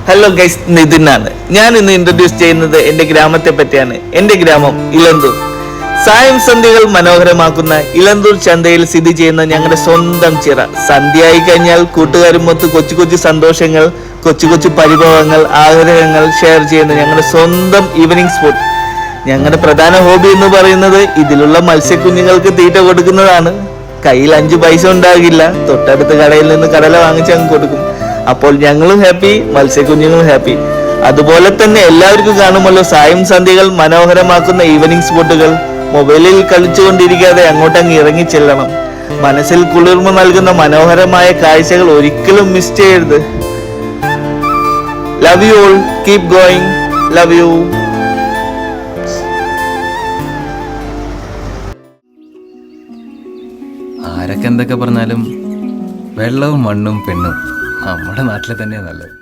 Hello guys, നിതിനാണ്. ഞാൻ ഇന്ന് introduce ചെയ്യുന്നത് എന്റെ ഗ്രാമത്തെ പറ്റിയാണ്. എന്റെ ഗ്രാമം ഇലന്തൂർ. സായം സന്ധ്യകൾ മനോഹരമാക്കുന്ന ഇലന്തൂർ ചന്തയിൽ സ്ഥിതി ചെയ്യുന്ന ഞങ്ങളുടെ സ്വന്തം ചിറ. സന്ധ്യയായി കഴിഞ്ഞാൽ കൂട്ടുകാരുമൊത്ത് കൊച്ചു കൊച്ചു സന്തോഷങ്ങൾ, കൊച്ചു കൊച്ചു പരിഭവങ്ങൾ, ആഗ്രഹങ്ങൾ ഷെയർ ചെയ്യുന്ന ഞങ്ങളുടെ സ്വന്തം ഈവനിങ് സ്പോട്ട്. ഞങ്ങളുടെ പ്രധാന ഹോബി എന്ന് പറയുന്നത് ഇതിലുള്ള മത്സ്യക്കുഞ്ഞുങ്ങൾക്ക് തീറ്റ കൊടുക്കുന്നതാണ്. കയ്യിൽ 5 പൈസ ഉണ്ടാകില്ല, തൊട്ടടുത്ത കടയിൽ നിന്ന് കടല വാങ്ങിച്ച് അങ്ങ് കൊടുക്കും. അപ്പോൾ ഞങ്ങളും ഹാപ്പി, മത്സ്യക്കുഞ്ഞുങ്ങളും ഹാപ്പി. അതുപോലെ തന്നെ എല്ലാവർക്കും കാണുമല്ലോ സായം സന്ധ്യകൾ മനോഹരമാക്കുന്ന ഈവനിങ് സ്പോട്ടുകൾ. മൊബൈലിൽ കളിച്ചുകൊണ്ടിരിക്കാതെ അങ്ങോട്ടങ്ങ് ഇറങ്ങി ചെല്ലണം. മനസ്സിൽ കുളിർമ നൽകുന്ന മനോഹരമായ കാഴ്ചകൾ ഒരിക്കലും മിസ് ചെയ്യരുത്. Love you all, keep going, love you. ആരൊക്കെ എന്തൊക്കെ പറഞ്ഞാലും വെള്ളവും മണ്ണും പെണ്ണും നമ്മുടെ നാട്ടിലെ തന്നെയാണ് നല്ലത്.